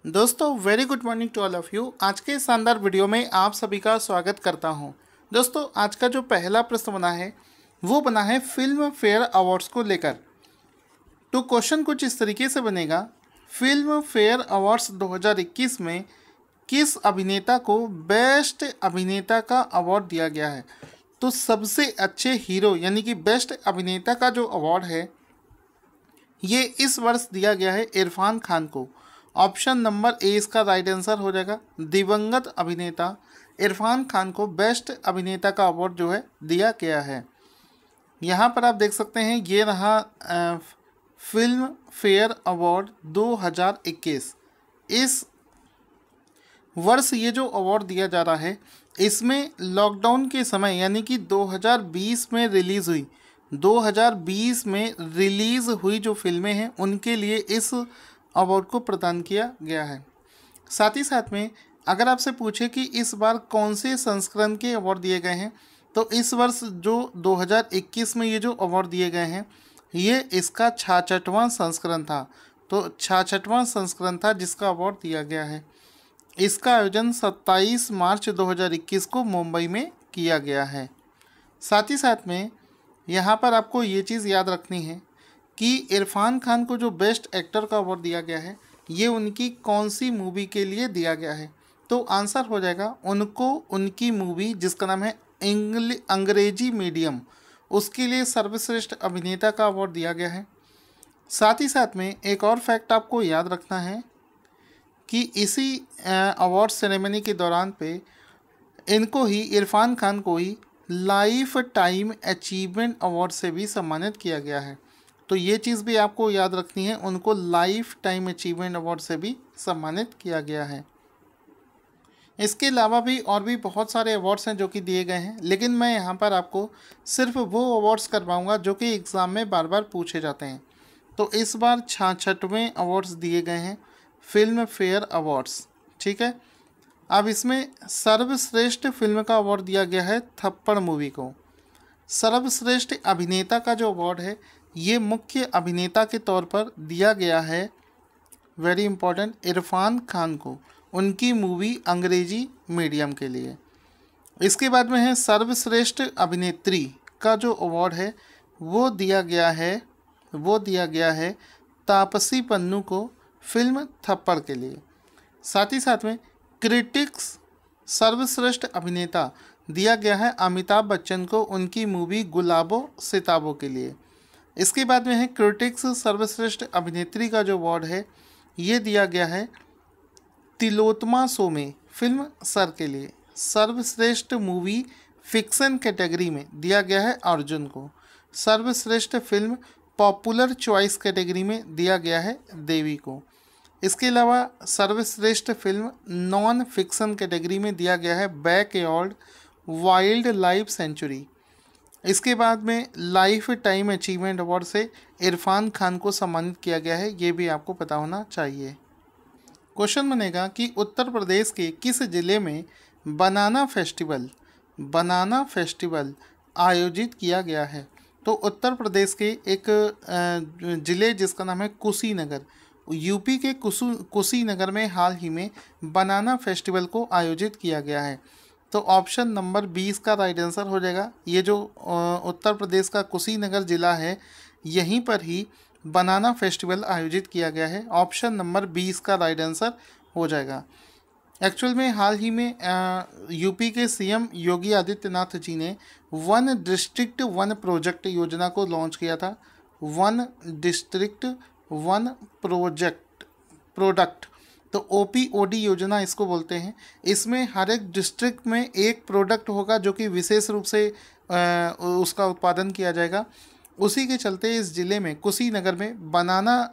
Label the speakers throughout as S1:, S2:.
S1: दोस्तों very good morning to all of you. आज के इस शानदार वीडियो में आप सभी का स्वागत करता हूं। दोस्तों आज का जो पहला प्रश्न बना है वो बना है फिल्म फेयर अवार्ड्स को लेकर। तो क्वेश्चन कुछ इस तरीके से बनेगा, फिल्म फेयर अवार्ड्स 2021 में किस अभिनेता को बेस्ट अभिनेता का अवार्ड दिया गया है। तो सबसे अच्छे हीरो यानी कि बेस्ट अभिनेता का जो अवार्ड है ये इस वर्ष दिया गया है इरफान खान को। ऑप्शन नंबर ए इसका राइट आंसर हो जाएगा। दिवंगत अभिनेता इरफान खान को बेस्ट अभिनेता का अवार्ड जो है दिया गया है। यहाँ पर आप देख सकते हैं ये रहा फिल्म फेयर अवार्ड 2021। इस वर्ष ये जो अवार्ड दिया जा रहा है इसमें लॉकडाउन के समय यानी कि 2020 में रिलीज़ हुई 2020 में रिलीज़ हुई जो फिल्में हैं उनके लिए इस अवार्ड को प्रदान किया गया है। साथ ही साथ में अगर आपसे पूछे कि इस बार कौन से संस्करण के अवार्ड दिए गए हैं तो इस वर्ष जो 2021 में ये जो अवार्ड दिए गए हैं ये इसका 66वां संस्करण था। तो 66वां संस्करण था जिसका अवार्ड दिया गया है। इसका आयोजन 27 मार्च 2021 को मुंबई में किया गया है। साथ ही साथ में यहाँ पर आपको ये चीज़ याद रखनी है कि इरफान खान को जो बेस्ट एक्टर का अवार्ड दिया गया है ये उनकी कौन सी मूवी के लिए दिया गया है। तो आंसर हो जाएगा उनको उनकी मूवी जिसका नाम है अंग्रेजी मीडियम, उसके लिए सर्वश्रेष्ठ अभिनेता का अवार्ड दिया गया है। साथ ही साथ में एक और फैक्ट आपको याद रखना है कि इसी अवार्ड सेरेमनी के दौरान पे इनको ही इरफान खान को ही लाइफ टाइम अचीवमेंट अवार्ड से भी सम्मानित किया गया है। तो ये चीज़ भी आपको याद रखनी है, उनको लाइफ टाइम अचीवमेंट अवार्ड से भी सम्मानित किया गया है। इसके अलावा भी और भी बहुत सारे अवार्ड्स हैं जो कि दिए गए हैं, लेकिन मैं यहाँ पर आपको सिर्फ वो अवार्ड्स करवाऊँगा जो कि एग्ज़ाम में बार बार पूछे जाते हैं। तो इस बार 66वें अवार्ड्स दिए गए हैं फिल्म फेयर अवार्ड्स, ठीक है। अब इसमें सर्वश्रेष्ठ फिल्म का अवार्ड दिया गया है थप्पड़ मूवी को। सर्वश्रेष्ठ अभिनेता का जो अवार्ड है ये मुख्य अभिनेता के तौर पर दिया गया है, वेरी इंपॉर्टेंट, इरफान खान को, उनकी मूवी अंग्रेजी मीडियम के लिए। इसके बाद में है सर्वश्रेष्ठ अभिनेत्री का जो अवार्ड है वो दिया गया है तापसी पन्नू को फिल्म थप्पड़ के लिए। साथ ही साथ में क्रिटिक्स सर्वश्रेष्ठ अभिनेता दिया गया है अमिताभ बच्चन को उनकी मूवी गुलाबो सिताबों के लिए। इसके बाद में है क्रिटिक्स सर्वश्रेष्ठ अभिनेत्री का जो अवार्ड है ये दिया गया है तिलोत्तमा सोमे फिल्म सर के लिए। सर्वश्रेष्ठ मूवी फिक्शन कैटेगरी में दिया गया है अर्जुन को। सर्वश्रेष्ठ फिल्म पॉपुलर चॉइस कैटेगरी में दिया गया है देवी को। इसके अलावा सर्वश्रेष्ठ फिल्म नॉन फिक्शन कैटेगरी में दिया गया है बैकयार्ड वाइल्ड लाइफ सेंचुरी। इसके बाद में लाइफ टाइम अचीवमेंट अवार्ड से इरफान खान को सम्मानित किया गया है, ये भी आपको पता होना चाहिए। क्वेश्चन बनेगा कि उत्तर प्रदेश के किस जिले में बनाना फेस्टिवल आयोजित किया गया है। तो उत्तर प्रदेश के एक ज़िले जिसका नाम है कुशीनगर, यूपी के कुशीनगर में हाल ही में बनाना फेस्टिवल को आयोजित किया गया है। तो ऑप्शन नंबर 20 का राइट आंसर हो जाएगा। ये जो उत्तर प्रदेश का कुशीनगर ज़िला है यहीं पर ही बनाना फेस्टिवल आयोजित किया गया है। ऑप्शन नंबर 20 का राइट आंसर हो जाएगा। एक्चुअल में हाल ही में यूपी के सीएम योगी आदित्यनाथ जी ने वन डिस्ट्रिक्ट वन प्रोजेक्ट योजना को लॉन्च किया था। वन डिस्ट्रिक्ट वन प्रोडक्ट, तो OPOD योजना इसको बोलते हैं। इसमें हर एक डिस्ट्रिक्ट में एक प्रोडक्ट होगा जो कि विशेष रूप से उसका उत्पादन किया जाएगा। उसी के चलते इस ज़िले में कुशीनगर में बनाना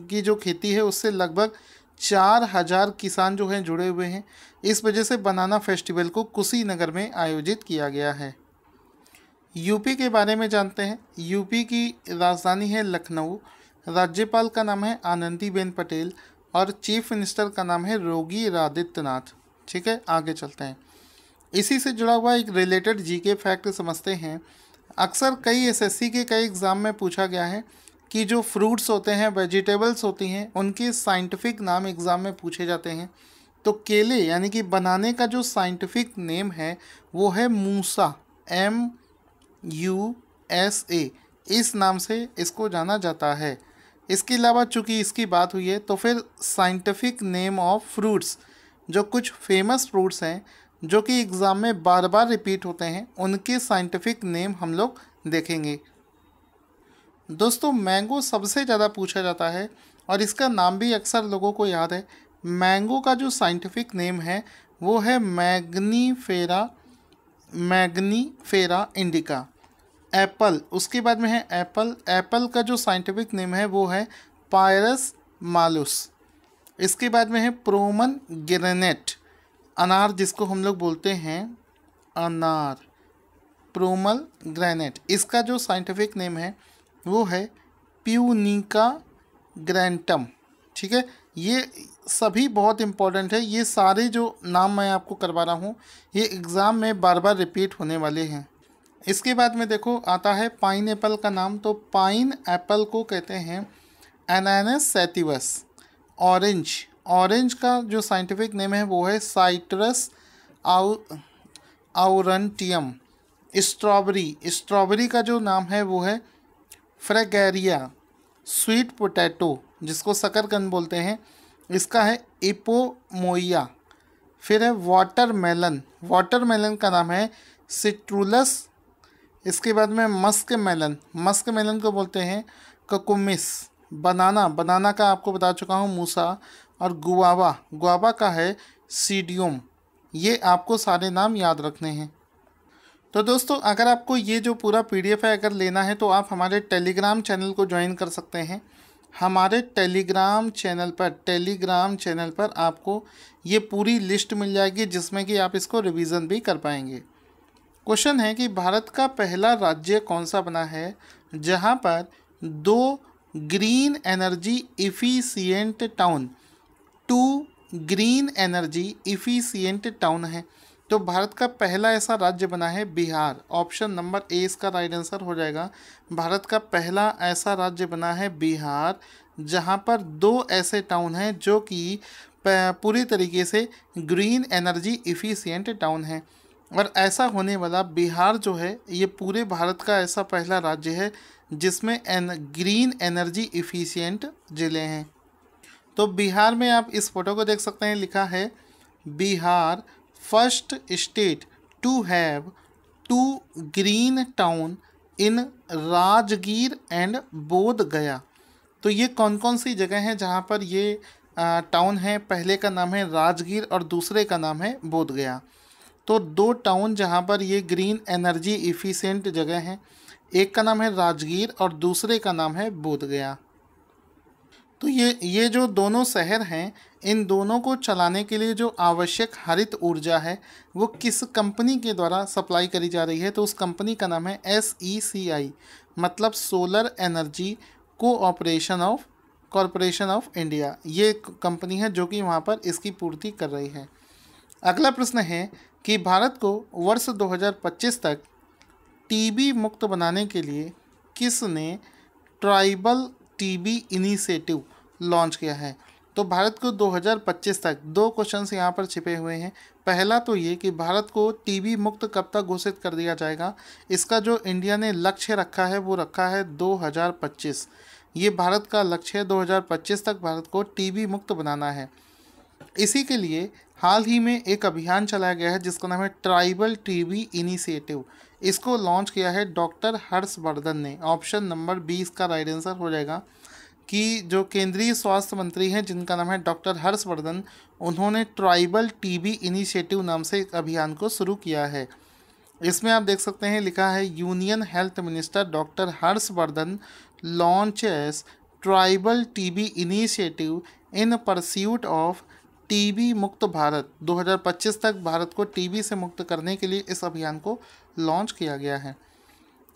S1: की जो खेती है उससे लगभग 4000 किसान जो हैं जुड़े हुए हैं। इस वजह से बनाना फेस्टिवल को कुशीनगर में आयोजित किया गया है। यूपी के बारे में जानते हैं। यूपी की राजधानी है लखनऊ, राज्यपाल का नाम है आनंदीबेन पटेल और चीफ मिनिस्टर का नाम है योगी आदित्यनाथ, ठीक है। आगे चलते हैं, इसी से जुड़ा हुआ एक रिलेटेड जीके फैक्ट समझते हैं। अक्सर कई एसएससी के कई एग्ज़ाम में पूछा गया है कि जो फ्रूट्स होते हैं, वेजिटेबल्स होती हैं, उनके साइंटिफिक नाम एग्ज़ाम में पूछे जाते हैं। तो केले यानी कि बनाने का जो साइंटिफिक नेम है वो है मूसा, MUSA, इस नाम से इसको जाना जाता है। इसके अलावा चूँकि इसकी बात हुई है तो फिर साइंटिफिक नेम ऑफ फ्रूट्स, जो कुछ फेमस फ्रूट्स हैं जो कि एग्ज़ाम में बार बार रिपीट होते हैं, उनके साइंटिफिक नेम हम लोग देखेंगे। दोस्तों मैंगो सबसे ज़्यादा पूछा जाता है और इसका नाम भी अक्सर लोगों को याद है। मैंगो का जो साइंटिफिक नेम है वो है मैग्नीफेरा इंडिका। एप्पल, उसके बाद में है एप्पल। एप्पल का जो साइंटिफिक नेम है वो है पायरस मालुस। इसके बाद में है प्रोमन ग्रेनेट, अनार जिसको हम लोग बोलते हैं अनार, प्रोमल ग्रेनेट, इसका जो साइंटिफिक नेम है वो है प्यूनिका ग्रैंटम। ठीक है, ये सभी बहुत इंपॉर्टेंट है। ये सारे जो नाम मैं आपको करवा रहा हूँ ये एग्ज़ाम में बार बार रिपीट होने वाले हैं। इसके बाद में देखो आता है पाइन एप्पल का नाम। तो पाइन एप्पल को कहते हैं एनानस सैटिवस। ऑरेंज का जो साइंटिफिक नेम है वो है साइट्रस आउरंटियम। स्ट्रॉबेरी का जो नाम है वो है फ्रेगेरिया। स्वीट पोटैटो जिसको शकरकंद बोलते हैं, इसका है इपोमोइया। फिर है वाटरमेलन का नाम है सिट्रुलस। इसके बाद में मस्क मेलन को बोलते हैं ककुमिस। बनाना का आपको बता चुका हूँ मूसा। और गुआवा का है सीडियम। ये आपको सारे नाम याद रखने हैं। तो दोस्तों अगर आपको ये जो पूरा PDF है अगर लेना है तो आप हमारे टेलीग्राम चैनल को ज्वाइन कर सकते हैं। हमारे टेलीग्राम चैनल पर आपको ये पूरी लिस्ट मिल जाएगी जिसमें कि आप इसको रिवीजन भी कर पाएंगे। क्वेश्चन है कि भारत का पहला राज्य कौन सा बना है जहां पर 2 ग्रीन एनर्जी इफ़िशिएंट टाउन है। तो भारत का पहला ऐसा राज्य बना है बिहार। ऑप्शन नंबर ए इसका राइट आंसर हो जाएगा। भारत का पहला ऐसा राज्य बना है बिहार जहां पर 2 ऐसे टाउन हैं जो कि पूरी तरीके से ग्रीन एनर्जी इफ़िशिएंट टाउन है। और ऐसा होने वाला बिहार जो है ये पूरे भारत का ऐसा पहला राज्य है जिसमें ग्रीन एनर्जी इफ़िशिएंट ज़िले हैं। तो बिहार में आप इस फोटो को देख सकते हैं, लिखा है Bihar first state to have 2 green town in Rajgir and Bodh Gaya. तो ये कौन कौन सी जगह हैं जहाँ पर ये टाउन है? पहले का नाम है राजगीर और दूसरे का नाम है बोध गया। तो 2 टाउन जहाँ पर ये ग्रीन एनर्जी इफ़िशिएंट जगह हैं, एक का नाम है राजगीर और दूसरे का नाम है बोध गया। तो ये जो दोनों शहर हैं, इन दोनों को चलाने के लिए जो आवश्यक हरित ऊर्जा है वो किस कंपनी के द्वारा सप्लाई करी जा रही है? तो उस कंपनी का नाम है SECI, मतलब solar energy corporation of India. ये कंपनी है जो कि वहाँ पर इसकी पूर्ति कर रही है। अगला प्रश्न है कि भारत को वर्ष 2025 तक टीबी मुक्त बनाने के लिए किसने ट्राइबल टीबी इनिशिएटिव लॉन्च किया है? तो भारत को 2025 तक 2 क्वेश्चंस यहाँ पर छिपे हुए हैं। पहला तो ये कि भारत को टीबी मुक्त कब तक घोषित कर दिया जाएगा। इसका जो इंडिया ने लक्ष्य रखा है वो रखा है 2025। ये भारत का लक्ष्य है, 2025 तक भारत को टीबी मुक्त बनाना है। इसी के लिए हाल ही में एक अभियान चलाया गया है जिसका नाम है ट्राइबल टीबी इनिशिएटिव। इसको लॉन्च किया है डॉक्टर हर्षवर्धन ने। ऑप्शन नंबर 20 का राइट आंसर हो जाएगा कि जो केंद्रीय स्वास्थ्य मंत्री हैं जिनका नाम है डॉक्टर हर्षवर्धन, उन्होंने ट्राइबल टीबी इनिशिएटिव नाम से एक अभियान को शुरू किया है। इसमें आप देख सकते हैं लिखा है union health minister doctor Harshvardhan launches tribal TB initiative in pursuit of TB मुक्त भारत। 2025 तक भारत को टीबी से मुक्त करने के लिए इस अभियान को लॉन्च किया गया है।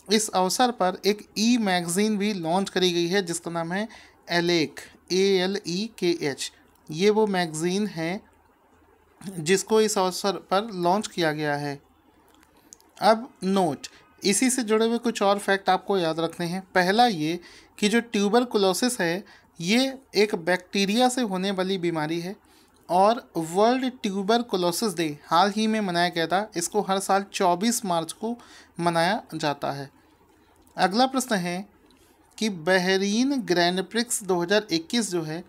S1: इस अवसर पर एक मैगज़ीन भी लॉन्च करी गई है जिसका नाम है एलेक, ALEKH। ये वो मैगज़ीन है जिसको इस अवसर पर लॉन्च किया गया है। अब नोट, इसी से जुड़े हुए कुछ और फैक्ट आपको याद रखने हैं। पहला ये कि जो ट्यूबरकुलोसिस है ये एक बैक्टीरिया से होने वाली बीमारी है और वर्ल्ड ट्यूबरकुलोसिस डे हाल ही में मनाया गया था। इसको हर साल 24 मार्च को मनाया जाता है। अगला प्रश्न है कि बहरीन ग्रैंड प्रिक्स 2021 जो है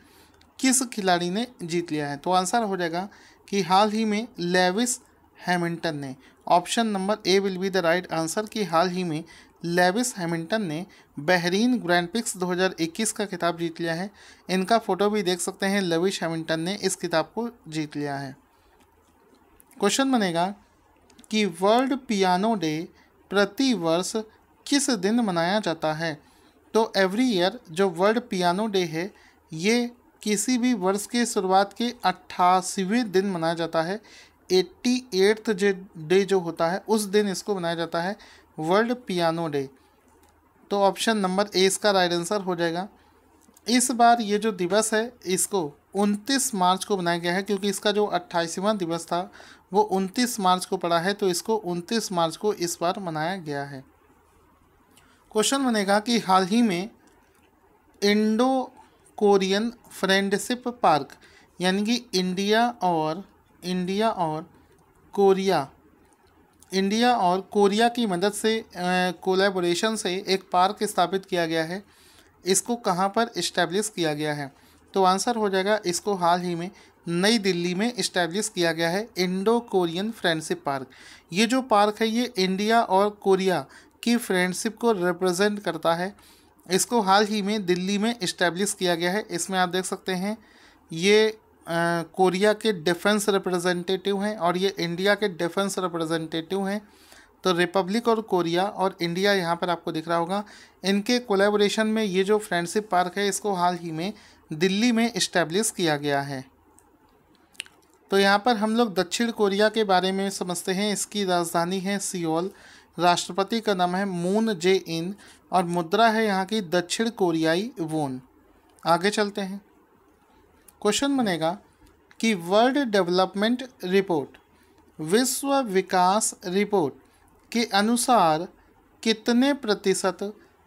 S1: किस खिलाड़ी ने जीत लिया है। तो आंसर हो जाएगा कि हाल ही में लेविस हैमिल्टन ने। Option number A will be the right answer कि हाल ही में लेविस हैमिल्टन ने बहरीन ग्रैंड प्रिक्स 2021 का खिताब जीत लिया है। इनका फोटो भी देख सकते हैं, लेविस हैमिल्टन ने इस खिताब को जीत लिया है। क्वेश्चन बनेगा कि वर्ल्ड पियानो डे प्रति वर्ष किस दिन मनाया जाता है। तो एवरी ईयर जो वर्ल्ड पियानो डे है ये किसी भी वर्ष के शुरुआत के 88वें दिन मनाया जाता है। 88th डे जो होता है उस दिन इसको मनाया जाता है वर्ल्ड पियानो डे। तो ऑप्शन नंबर ए इसका राइट आंसर हो जाएगा। इस बार ये जो दिवस है इसको 29 मार्च को बनाया गया है, क्योंकि इसका जो 28वां दिवस था वो 29 मार्च को पड़ा है, तो इसको 29 मार्च को इस बार मनाया गया है। क्वेश्चन बनेगा कि हाल ही में इंडो कोरियन फ्रेंडशिप पार्क यानी कि इंडिया और कोरिया की मदद से कोलैबोरेशन से एक पार्क स्थापित किया गया है। इसको कहाँ पर इस्टेब्लिश किया गया है। तो आंसर हो जाएगा इसको हाल ही में नई दिल्ली में इस्टेब्लिश किया गया है इंडो कोरियन फ्रेंडशिप पार्क। ये जो पार्क है ये इंडिया और कोरिया की फ्रेंडशिप को रिप्रेजेंट करता है। इसको हाल ही में दिल्ली में इस्टेब्लिश किया गया है। इसमें आप देख सकते हैं ये कोरिया के डिफेंस रिप्रेजेंटेटिव हैं और ये इंडिया के डिफेंस रिप्रेजेंटेटिव हैं। तो रिपब्लिक और कोरिया और इंडिया यहाँ पर आपको दिख रहा होगा, इनके कोलैबोरेशन में ये जो फ्रेंडशिप पार्क है इसको हाल ही में दिल्ली में इस्टेब्लिश किया गया है। तो यहाँ पर हम लोग दक्षिण कोरिया के बारे में समझते हैं। इसकी राजधानी है सियोल, राष्ट्रपति का नाम है मून जे इन और मुद्रा है यहाँ की दक्षिण कोरियाई वोन। आगे चलते हैं। क्वेश्चन बनेगा कि वर्ल्ड डेवलपमेंट रिपोर्ट, विश्व विकास रिपोर्ट के अनुसार कितने प्रतिशत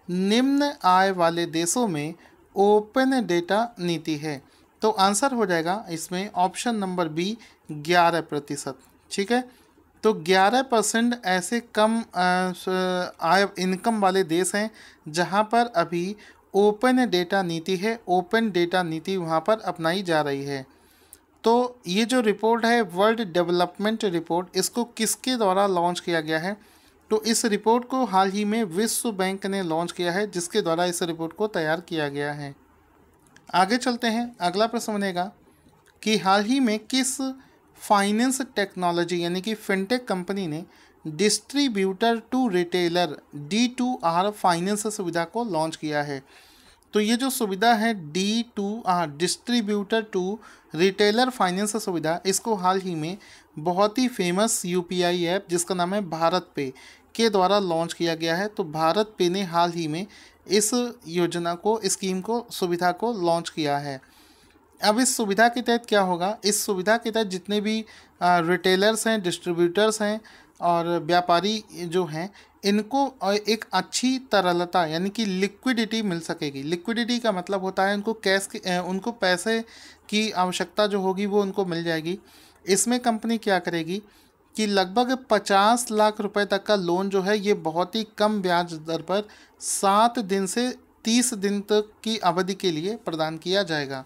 S1: निम्न आय वाले देशों में ओपन डेटा नीति है। तो आंसर हो जाएगा इसमें ऑप्शन नंबर बी 11%। ठीक है, तो 11% ऐसे कम आय इनकम वाले देश हैं जहां पर अभी ओपन डेटा नीति है। ओपन डेटा नीति वहां पर अपनाई जा रही है। तो ये जो रिपोर्ट है वर्ल्ड डेवलपमेंट रिपोर्ट, इसको किसके द्वारा लॉन्च किया गया है। तो इस रिपोर्ट को हाल ही में विश्व बैंक ने लॉन्च किया है, जिसके द्वारा इस रिपोर्ट को तैयार किया गया है। आगे चलते हैं। अगला प्रश्न बनेगा कि हाल ही में किस फाइनेंस टेक्नोलॉजी यानी कि फिनटेक कंपनी ने distributor to retailer D2R finance सुविधा को लॉन्च किया है। तो ये जो सुविधा है D2R distributor to retailer finance सुविधा, इसको हाल ही में बहुत ही फेमस UPI ऐप जिसका नाम है भारत पे के द्वारा लॉन्च किया गया है। तो भारत पे ने हाल ही में इस योजना को, स्कीम को, सुविधा को लॉन्च किया है। अब इस सुविधा के तहत क्या होगा, इस सुविधा के तहत जितने भी रिटेलर्स हैं, डिस्ट्रीब्यूटर्स हैं और व्यापारी जो हैं, इनको एक अच्छी तरलता यानी कि लिक्विडिटी मिल सकेगी। लिक्विडिटी का मतलब होता है उनको पैसे की आवश्यकता जो होगी वो उनको मिल जाएगी। इसमें कंपनी क्या करेगी कि लगभग 50 लाख रुपए तक का लोन जो है ये बहुत ही कम ब्याज दर पर 7 दिन से 30 दिन तक की अवधि के लिए प्रदान किया जाएगा।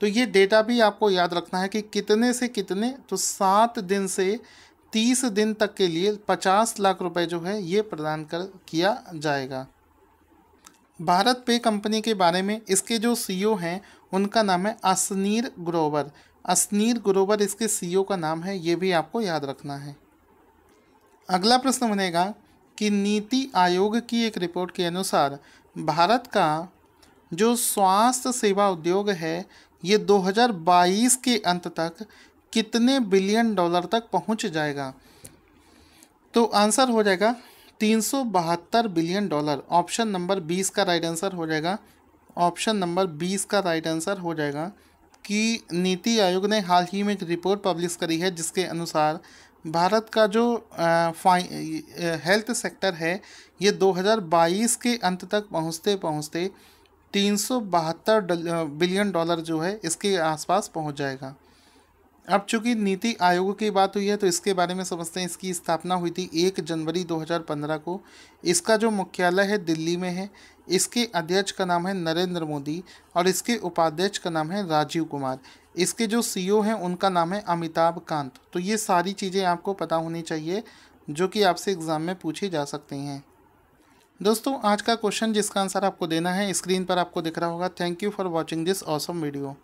S1: तो ये डेटा भी आपको याद रखना है कि कितने से कितने, तो 7 दिन से 30 दिन तक के लिए 50 लाख रुपए जो है ये प्रदान किया जाएगा। भारत पे कंपनी के बारे में इसके जो CEO हैं उनका नाम है असनीर ग्रोवर। असनीर ग्रोवर इसके CEO का नाम है, ये भी आपको याद रखना है। अगला प्रश्न बनेगा कि नीति आयोग की एक रिपोर्ट के अनुसार भारत का जो स्वास्थ्य सेवा उद्योग है ये 2022 के अंत तक कितने बिलियन डॉलर तक पहुंच जाएगा। तो आंसर हो जाएगा 372 बिलियन डॉलर। ऑप्शन नंबर 20 का राइट आंसर हो जाएगा। ऑप्शन नंबर 20 का राइट आंसर हो जाएगा कि नीति आयोग ने हाल ही में एक रिपोर्ट पब्लिश करी है जिसके अनुसार भारत का जो हेल्थ सेक्टर है ये 2022 के अंत तक पहुंचते पहुंचते 372 बिलियन डॉलर जो है इसके आसपास पहुंच जाएगा। अब चूंकि नीति आयोग की बात हुई है तो इसके बारे में समझते हैं। इसकी स्थापना हुई थी 1 जनवरी 2015 को। इसका जो मुख्यालय है दिल्ली में है। इसके अध्यक्ष का नाम है नरेंद्र मोदी और इसके उपाध्यक्ष का नाम है राजीव कुमार। इसके जो सीईओ हैं उनका नाम है अमिताभ कांत। तो ये सारी चीज़ें आपको पता होनी चाहिए जो कि आपसे एग्ज़ाम में पूछी जा सकती हैं। दोस्तों आज का क्वेश्चन जिसका आंसर आपको देना है स्क्रीन पर आपको दिख रहा होगा। Thank you for watching this awesome video.